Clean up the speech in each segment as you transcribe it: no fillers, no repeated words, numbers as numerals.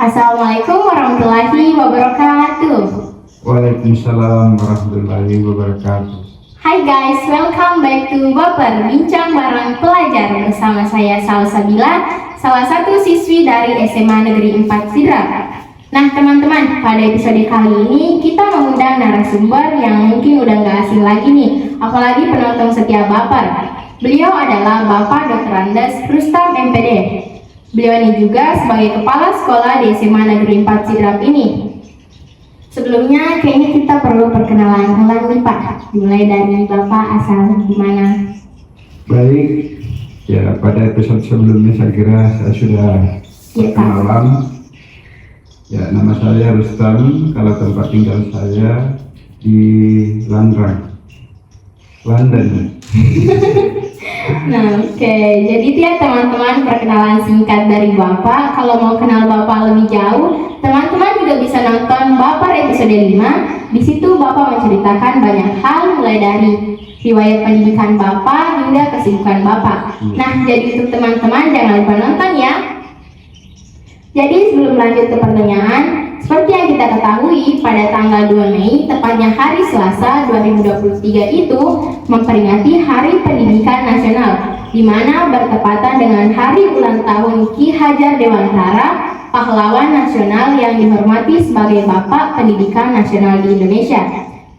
Assalamualaikum warahmatullahi wabarakatuh. Waalaikumsalam warahmatullahi wabarakatuh. Hai guys, welcome back to Baper Bincang Bareng Pelajar bersama saya Salsabila, salah satu siswi dari SMA Negeri 4 Sidrap. Nah teman-teman, pada episode kali ini kita mengundang narasumber yang mungkin udah gak asing lagi nih, apalagi penonton setia Baper. Beliau adalah Bapak Dr. Andes Rustam MPD. Beliau ini juga sebagai kepala sekolah di SMA Negeri 4 Sidrap ini. Sebelumnya kayaknya kita perlu perkenalan ulang nih Pak. Dimulai dari Bapak asal di mana? Baik, ya pada episode sebelumnya saya kira saya sudah perkenalan. Ya, nama saya Rustam, kalau tempat tinggal saya di Langrang, London. Nah, oke. Jadi itu ya teman-teman perkenalan singkat dari Bapak. Kalau mau kenal Bapak lebih jauh, teman-teman juga bisa nonton Bapak episode 5. Di situ Bapak menceritakan banyak hal mulai dari riwayat pendidikan Bapak hingga kesibukan Bapak. Nah, jadi untuk teman-teman jangan lupa nonton ya. Jadi sebelum lanjut ke pertanyaan, seperti yang kita ketahui, pada tanggal 2 Mei, tepatnya hari Selasa 2023 itu memperingati Hari Pendidikan Nasional, di mana bertepatan dengan hari ulang tahun Ki Hajar Dewantara, pahlawan nasional yang dihormati sebagai Bapak Pendidikan Nasional di Indonesia.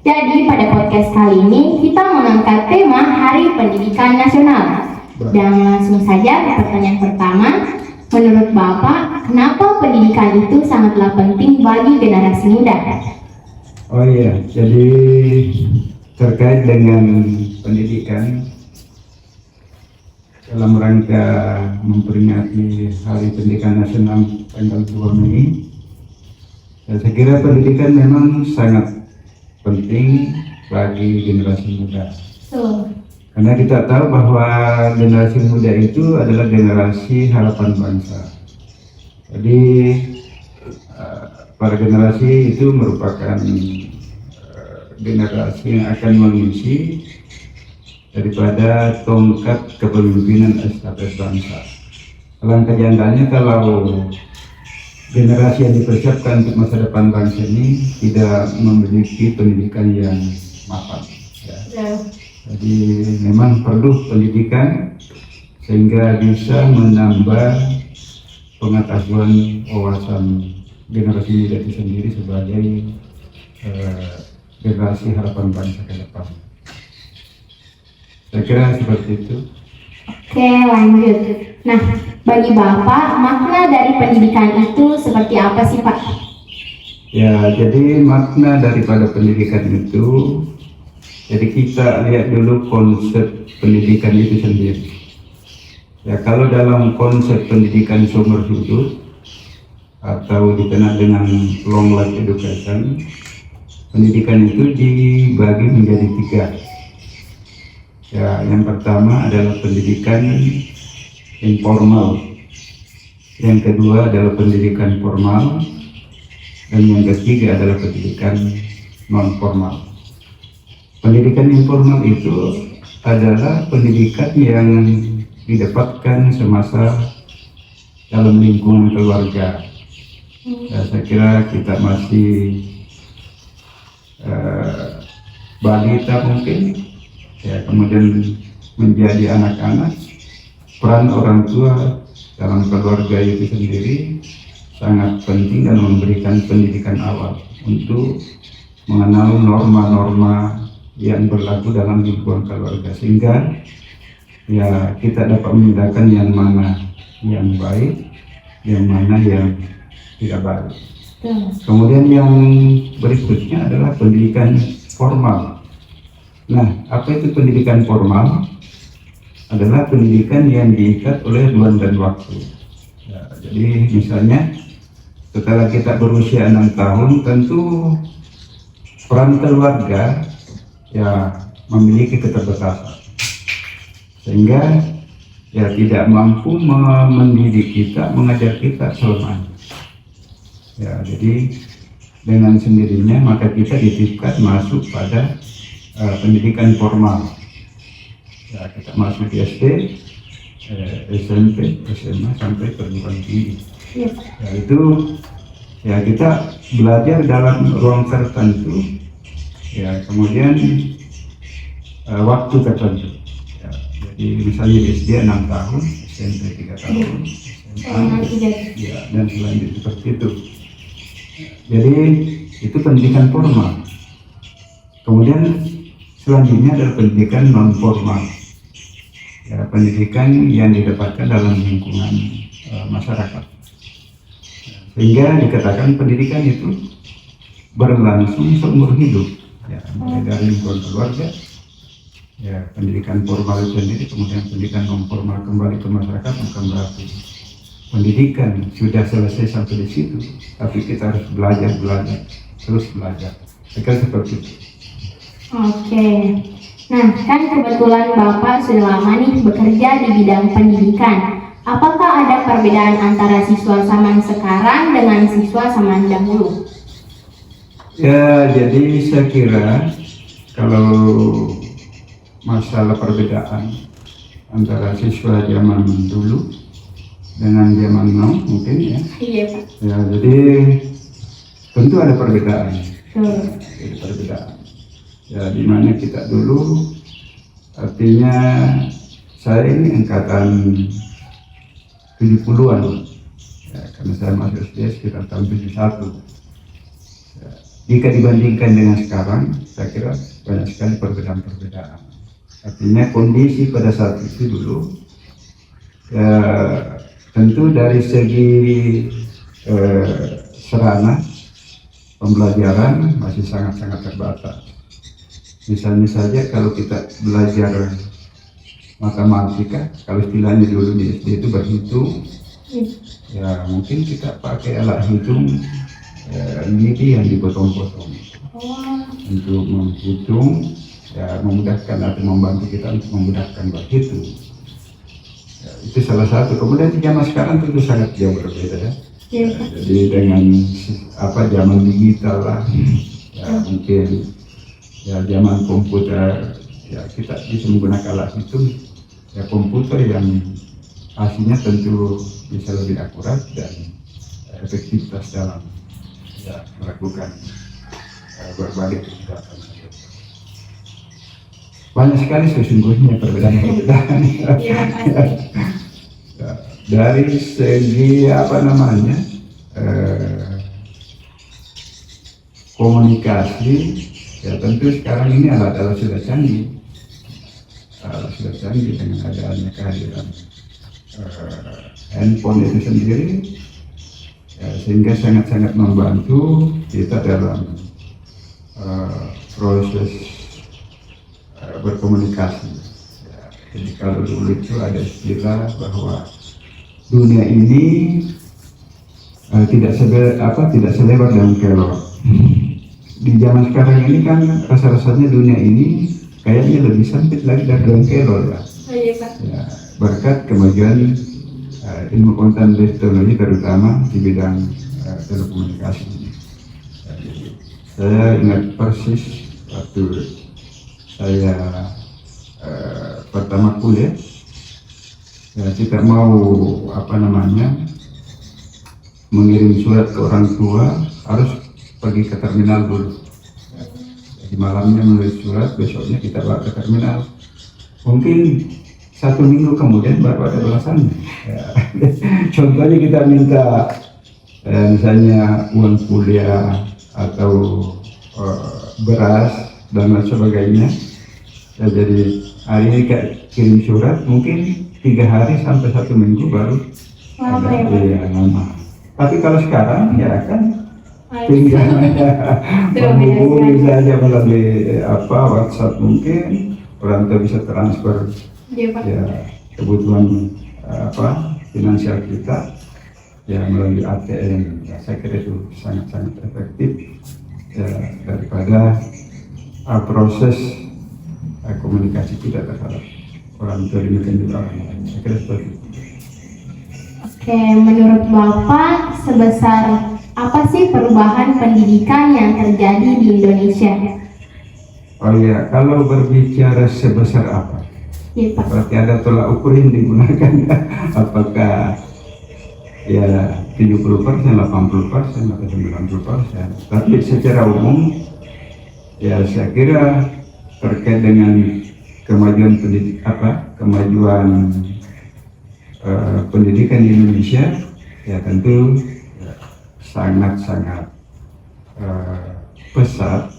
Jadi pada podcast kali ini kita mengangkat tema Hari Pendidikan Nasional. Dan langsung saja ke pertanyaan pertama. Menurut Bapak, kenapa pendidikan itu sangatlah penting bagi generasi muda? Oh iya, jadi terkait dengan pendidikan dalam rangka memperingati Hari Pendidikan Nasional tanggal 2 Mei, saya kira pendidikan memang sangat penting bagi generasi muda. Karena kita tahu bahwa generasi muda itu adalah generasi harapan bangsa. Jadi para generasi itu merupakan generasi yang akan mengisi daripada tongkat kepemimpinan estafet bangsa. Alangkah jangkanya kalau generasi yang dipersiapkan untuk masa depan bangsa ini tidak memiliki pendidikan yang mapan. Jadi memang perlu pendidikan sehingga bisa menambah pengetahuan wawasan generasi muda itu sendiri sebagai generasi harapan bangsa ke depan. Saya kira seperti itu. Oke, lanjut. Nah, bagi Bapak, makna dari pendidikan itu seperti apa sih Pak? Ya, jadi makna daripada pendidikan itu, jadi kita lihat dulu konsep pendidikan itu sendiri. Ya, kalau dalam konsep pendidikan seumur hidup atau dikenal dengan long life education, pendidikan itu dibagi menjadi 3. Ya, yang pertama adalah pendidikan informal, yang kedua adalah pendidikan formal, dan yang ketiga adalah pendidikan non formal. Pendidikan informal itu adalah pendidikan yang didapatkan semasa dalam lingkungan keluarga. Ya, saya kira kita masih balita mungkin, ya, kemudian menjadi anak-anak. Peran orang tua dalam keluarga itu sendiri sangat penting dan memberikan pendidikan awal untuk mengenal norma-norma yang berlaku dalam lingkungan keluarga, sehingga ya kita dapat membedakan yang mana yang baik, yang mana yang tidak baik. Kemudian yang berikutnya adalah pendidikan formal. Nah, apa itu pendidikan formal? Adalah pendidikan yang diikat oleh ruang dan waktu. Ya, jadi misalnya setelah kita berusia 6 tahun, tentu peran keluarga ya memiliki keterbatasan, sehingga ya tidak mampu mendidik kita, mengajar kita selamanya. Ya, jadi dengan sendirinya maka kita dititipkan masuk pada pendidikan formal. Ya, kita masuk di SD, SMP, SMA sampai perguruan tinggi. Ya, itu Ya kita belajar dalam ruang tertentu, ya kemudian waktu tertentu. Ya, jadi misalnya di SD 6 tahun, SMP 3 tahun, SMA, ya, dan selanjutnya seperti itu. Jadi itu pendidikan formal. Kemudian selanjutnya adalah pendidikan non formal. Ya, pendidikan yang didapatkan dalam lingkungan masyarakat. Sehingga dikatakan pendidikan itu berlangsung seumur hidup. Ya, mulai dari lingkungan keluarga, ya pendidikan formal itu sendiri, kemudian pendidikan non formal kembali ke masyarakat, bukan berarti pendidikan sudah selesai sampai di situ, tapi kita harus belajar, terus belajar. Saya seperti itu. Oke. Nah, kan kebetulan Bapak sudah lama nih bekerja di bidang pendidikan. Apakah ada perbedaan antara siswa zaman sekarang dengan siswa zaman dahulu? Ya, jadi saya kira kalau masalah perbedaan antara siswa zaman dulu dengan zaman now mungkin ya. Iya, Pak. Ya, jadi tentu ada perbedaan. Ada perbedaan. Ya, di mana kita dulu, artinya saya ini angkatan 70-an, ya, karena saya masuk SD sekitar tahun 71. Ya, jika dibandingkan dengan sekarang, saya kira banyak sekali perbedaan-perbedaan. Artinya kondisi pada saat itu dulu, ya, tentu dari segi sarana pembelajaran masih sangat-sangat terbatas. Misalnya saja kalau kita belajar matematika, kalau istilahnya dulu di SD itu berhitung, ya mungkin kita pakai alat hitung lidi yang dipotong-potong untuk menghitung, ya memudahkan atau membantu kita untuk memudahkan berhitung. Ya, itu salah satu. Kemudian zaman sekarang tentu sangat jauh berbeda ya. Jadi dengan zaman digital lah, ya mungkin ya zaman komputer, ya kita bisa menggunakan alat hitung, ya komputer yang hasilnya tentu bisa lebih akurat dan efektivitas dalam ya, melakukan berbagai kegiatan. Banyak sekali sesungguhnya perbedaan-perbedaan. Ya, dari segi komunikasi, ya tentu sekarang ini alat-alat sudah canggih. Sudah canggih dengan adanya kehadiran handphone itu sendiri, ya, sehingga sangat-sangat membantu kita dalam proses berkomunikasi. Ya, jadi kalau dulu itu ada istilah bahwa dunia ini tidak selebar daun kelor. Di zaman sekarang ini kan rasa-rasanya dunia ini kayaknya lebih sempit lagi dari daun kelor ya. Ya, berkat kemajuan ilmu pengetahuan dan teknologi terutama di bidang telekomunikasi. Saya ingat persis waktu saya pertama kuliah, ya, kita mau mengirim surat ke orang tua harus pergi ke terminal dulu. Ya, jadi malamnya menulis surat, besoknya kita bawa ke terminal. Mungkin 1 minggu kemudian baru ada balasannya. Ya. Contohnya kita minta misalnya uang kuliah atau beras dan lain sebagainya. Ya, jadi hari ini kirim surat, mungkin 3 hari sampai 1 minggu baru ada nama. Tapi kalau sekarang ya kan tinggal menghubungi saja melalui WhatsApp, mungkin orang tua bisa transfer ya kebutuhan finansial kita ya melalui ATM. Ya, saya kira itu sangat-sangat efektif ya, daripada proses komunikasi kita terhadap orang tua demikian juga orang lain. Saya kira seperti itu. Oke, menurut Bapak sebesar apa sih perubahan pendidikan yang terjadi di Indonesia? Oh ya, kalau berbicara sebesar apa? Ya, Pak. Berarti ada tolak ukur yang digunakan. Apakah ya 70%, 80%, atau 90%. Tapi secara umum ya saya kira terkait dengan kemajuan kemajuan pendidikan di Indonesia ya tentu sangat-sangat pesat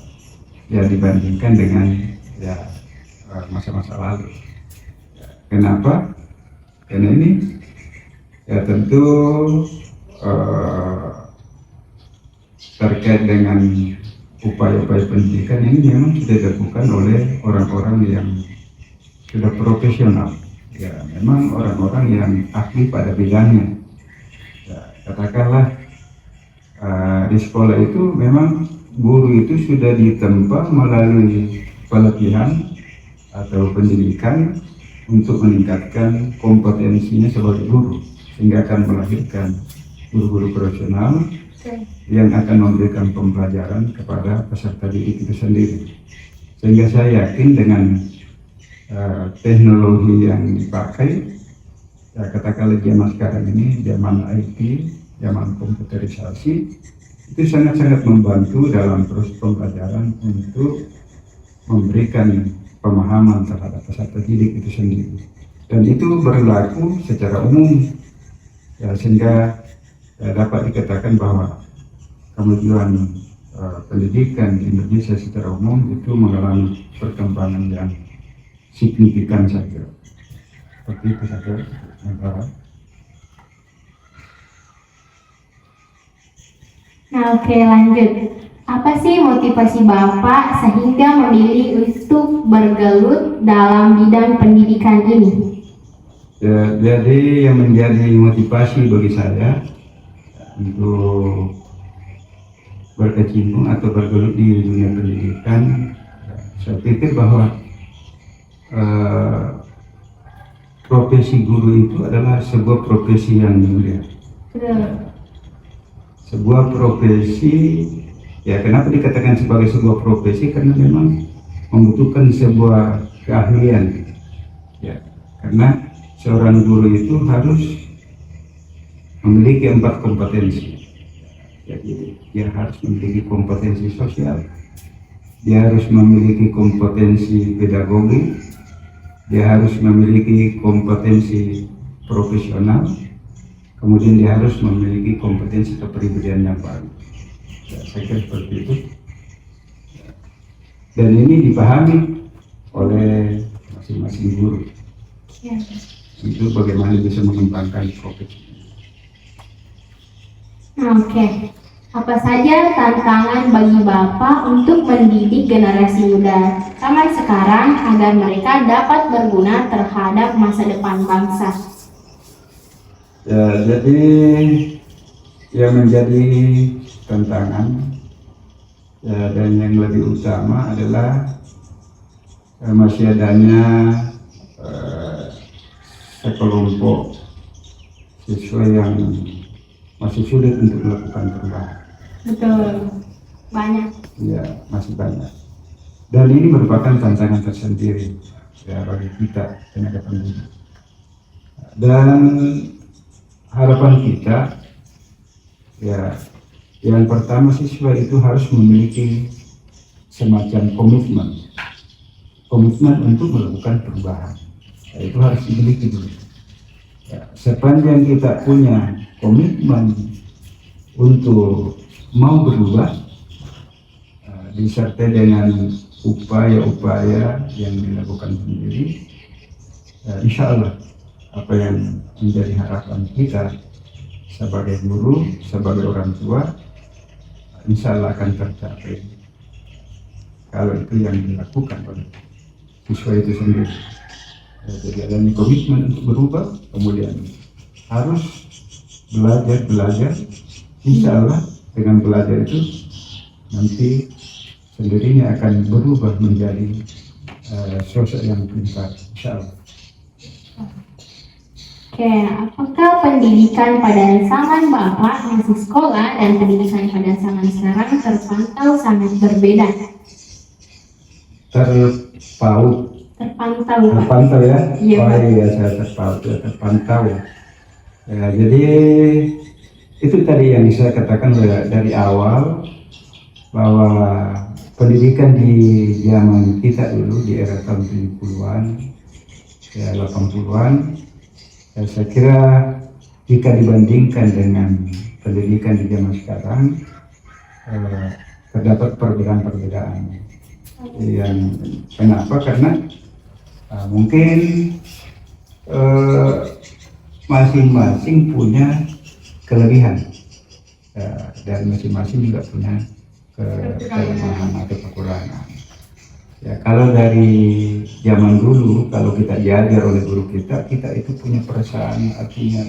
ya dibandingkan dengan ya masa-masa lalu. Kenapa? Karena ini ya tentu terkait dengan upaya-upaya pendidikan ini memang sudah dilakukan oleh orang-orang yang sudah profesional. Ya, memang orang-orang yang ahli pada bidangnya. Ya, katakanlah di sekolah itu memang guru itu sudah ditempa melalui pelatihan atau pendidikan untuk meningkatkan kompetensinya sebagai guru, sehingga akan melahirkan guru-guru profesional yang akan memberikan pembelajaran kepada peserta didik itu sendiri. Sehingga saya yakin dengan teknologi yang dipakai, ya katakanlah zaman sekarang ini, zaman IT, zaman komputerisasi, itu sangat-sangat membantu dalam proses pembelajaran untuk memberikan pemahaman terhadap peserta didik itu sendiri. Dan itu berlaku secara umum, ya, sehingga dapat dikatakan bahwa kemajuan pendidikan di Indonesia secara umum itu mengalami perkembangan yang signifikan saja. Seperti itu saja. Nah, oke, lanjut. Apa sih motivasi Bapak sehingga memilih untuk bergelut dalam bidang pendidikan ini? Ya, jadi yang menjadi motivasi bagi saya untuk berkecimpung atau bergelut di dunia pendidikan, saya pikir bahwa profesi guru itu adalah sebuah profesi yang mulia. Sebuah profesi, ya kenapa dikatakan sebagai sebuah profesi? Karena memang membutuhkan sebuah keahlian. Ya, karena seorang guru itu harus memiliki 4 kompetensi. Jadi dia harus memiliki kompetensi sosial, dia harus memiliki kompetensi pedagogi, dia harus memiliki kompetensi profesional, kemudian dia harus memiliki kompetensi kepribadian yang baik. Ya, saya kira seperti itu. Dan ini dipahami oleh masing-masing guru. Ya. Itu bagaimana bisa mengembangkan profesi. Oke. Apa saja tantangan bagi Bapak untuk mendidik generasi muda zaman sekarang agar mereka dapat berguna terhadap masa depan bangsa? Ya, jadi yang menjadi tantangan ya, dan yang lebih utama adalah masih adanya sekelompok siswa yang masih sulit untuk melakukan perubahan. Betul, banyak. Ya, masih banyak. Dan ini merupakan tantangan tersendiri ya bagi kita tenaga pendidik. Dan harapan kita ya yang pertama, siswa itu harus memiliki semacam komitmen untuk melakukan perubahan. Ya, itu harus dimiliki dulu. Ya, sepanjang kita punya komitmen untuk mau berubah, disertai dengan upaya-upaya yang dilakukan sendiri, insya Allah apa yang menjadi harapan kita sebagai guru, sebagai orang tua, insya Allah akan tercapai kalau itu yang dilakukan oleh siswa itu sendiri. Jadi adanya komitmen untuk berubah, kemudian harus belajar, insya Allah dengan belajar itu nanti sendirinya akan berubah menjadi sosok yang pintar, insya Allah. Oke, apakah pendidikan pada zaman Bapak masih sekolah dan pendidikan pada zaman sekarang terpantau sangat berbeda? Terpantau Pak. ya? Iya, oh Pak. iya, saya terpantau. Ya, jadi itu tadi yang saya katakan dari awal bahwa pendidikan di zaman kita dulu di era tahun 70-an, ya 80-an, ya, saya kira jika dibandingkan dengan pendidikan di zaman sekarang, terdapat perbedaan-perbedaan. Yang kenapa? Karena mungkin masing-masing punya kelebihan, dan masing-masing juga punya kelemahan atau kekurangan. Ya, kalau dari zaman dulu, kalau kita diajar oleh guru kita itu punya perasaan, artinya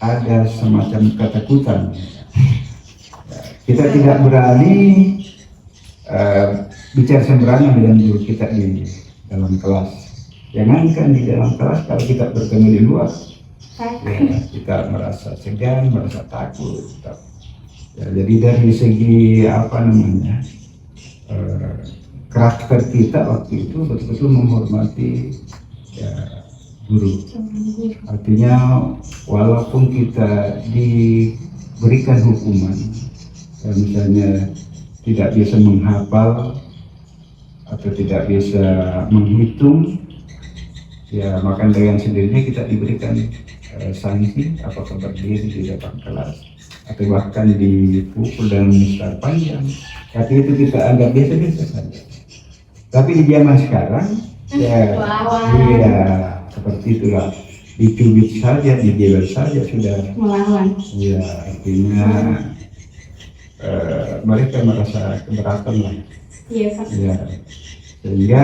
ada semacam ketakutan. Ya, kita tidak berani bicara sembarangan dengan guru kita di dalam kelas. Jangankan di dalam kelas, kalau kita bertemu di luar, ya, kita merasa segan, merasa takut. Ya, jadi dari segi karakter kita waktu itu betul-betul menghormati, ya, guru. Artinya walaupun kita diberikan hukuman, misalnya tidak bisa menghafal atau tidak bisa menghitung, ya maka dengan sendirinya kita diberikan sanksi, apakah berdiri di depan kelas atau bahkan dipukul dengan mistar panjang. Tapi itu kita anggap biasa-biasa saja. Tapi di zaman sekarang, ya, iya seperti itulah, dicubit saja, dijewer saja sudah melawan. Ya, artinya mereka merasa keberatan lah. Iya, Pak. Ya, sehingga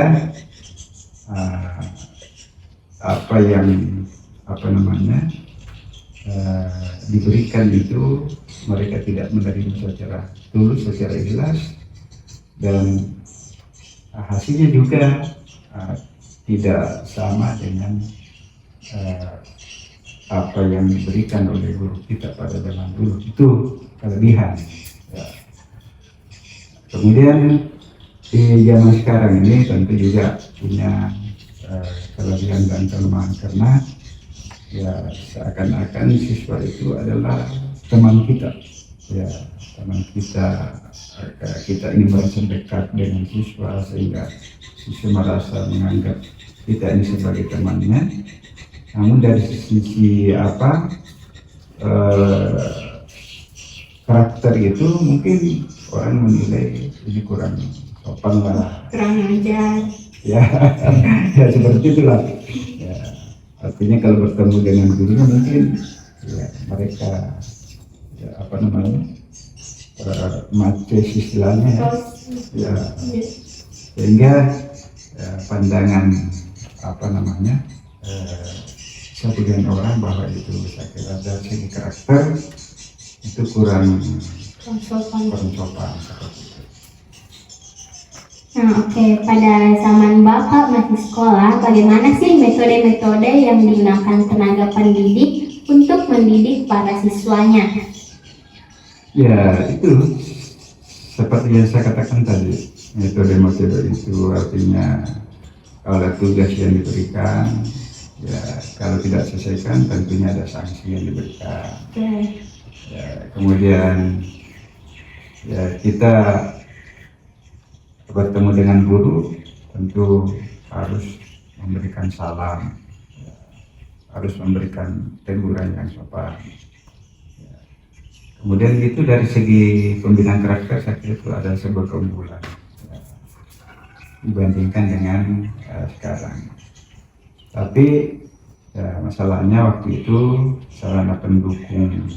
diberikan itu mereka tidak menerima secara tulus, secara ikhlas, dan hasilnya juga tidak sama dengan apa yang diberikan oleh guru kita pada zaman dulu. Itu kelebihan. Ya. Kemudian di zaman sekarang ini tentu juga punya kelebihan dan kelemahan, karena ya seakan-akan siswa itu adalah teman kita, ya teman kita. Kita ingin merasa dekat dengan siswa sehingga siswa merasa menganggap kita ini sebagai temannya. Namun dari sisi karakter itu mungkin orang menilai ini kurang sopan lah, Kurang ajar. ya, ya seperti itulah. Ya, artinya kalau bertemu dengan gurunya mungkin ya mereka maces istilahnya, ya, sehingga pandangan sebagian orang bahwa itu saya kira dari segi karakter itu kurang sopan seperti itu. Nah, oke. Pada zaman Bapak masih sekolah, bagaimana sih metode-metode yang digunakan tenaga pendidik untuk mendidik para siswanya? Ya, itu seperti yang saya katakan tadi, metode-metode itu artinya kalau ada tugas yang diberikan, ya kalau tidak selesaikan tentunya ada sanksi yang diberikan. Ya, kemudian ya kita bertemu dengan guru tentu harus memberikan salam, ya, harus memberikan teguran yang sopan. Kemudian itu dari segi pembinaan karakter saya kira itu ada sebuah keunggulan, ya, dibandingkan dengan sekarang. Tapi ya, masalahnya waktu itu sarana pendukung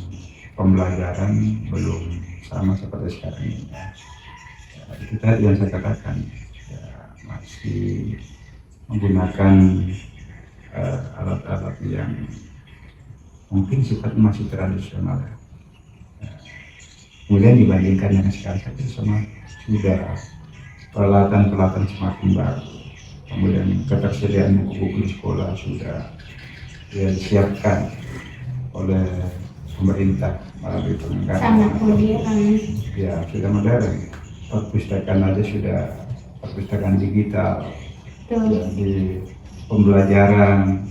pembelajaran belum sama seperti sekarang ini. Ya, itu tadi yang saya katakan, ya, masih menggunakan alat-alat yang mungkin sifatnya masih tradisional. Kemudian dibandingkan dengan sekarang sama sudah peralatan semakin baru, kemudian ketersediaan buku-buku di sekolah sudah disiapkan oleh pemerintah melalui penyelenggara, ya sudah modern. Perpustakaan aja sudah perpustakaan digital, jadi pembelajaran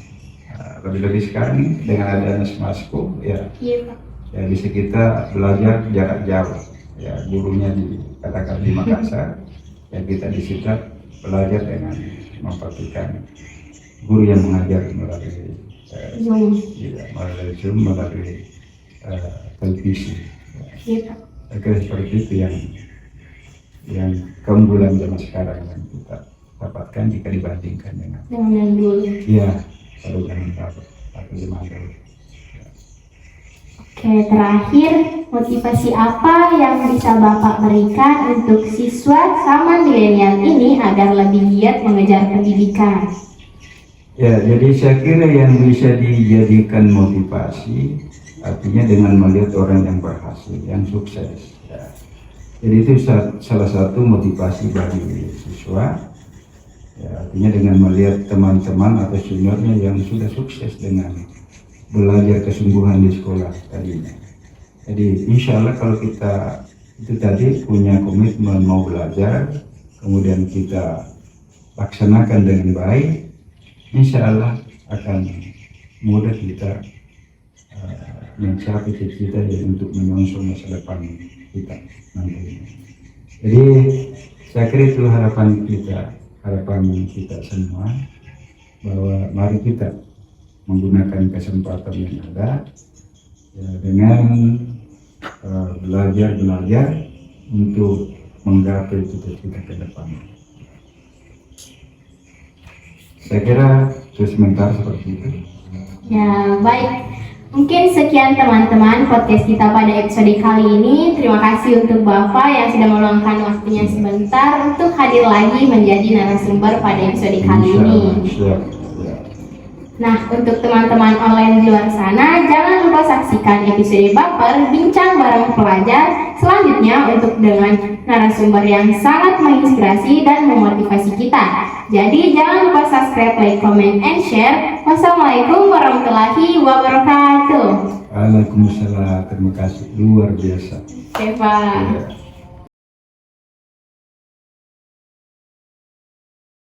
lebih-lebih sekarang dengan adanya smartphone ya, Iya Pak. ya bisa kita belajar jarak jauh. Ya gurunya katakan di Makassar, ya kita di situ belajar dengan memperhatikan guru yang mengajar melalui Zoom. ya, melalui Zoom, melalui televisi. Iya Pak. Oke, seperti itu yang keunggulan zaman sekarang yang kita dapatkan jika dibandingkan dengan Dengan yang dulu. ya kalau zaman atau zaman dulu. Oke, terakhir, motivasi apa yang bisa Bapak berikan untuk siswa sama milenial ini agar lebih giat mengejar pendidikan? Ya, jadi saya kira yang bisa dijadikan motivasi artinya dengan melihat orang yang berhasil, yang sukses. Ya. Jadi itu salah satu motivasi bagi siswa. Ya, artinya dengan melihat teman-teman atau seniornya yang sudah sukses dengan belajar kesungguhan di sekolah tadinya. Jadi insya Allah kalau kita itu tadi punya komitmen mau belajar, kemudian kita laksanakan dengan baik, insya Allah akan mudah kita mencapai cita-cita untuk menyongsong masa depan kita nanti. Jadi saya kira itu harapan kita semua, bahwa mari kita menggunakan kesempatan yang ada ya, dengan belajar untuk menggapai cita-cita ke depan. Saya kira itu sementara seperti itu. Ya, baik. Mungkin sekian teman-teman podcast kita pada episode kali ini. Terima kasih untuk Bapak yang sudah meluangkan waktunya sebentar untuk hadir lagi menjadi narasumber pada episode kali ini. Siap. Nah, untuk teman-teman online di luar sana, jangan lupa saksikan episode Baper Bincang Bareng Pelajar selanjutnya untuk dengan narasumber yang sangat menginspirasi dan memotivasi kita. Jadi jangan lupa subscribe, like, comment, and share. Wassalamualaikum warahmatullahi wabarakatuh. Waalaikumsalam, terima kasih luar biasa. Oke, Pak. Ya.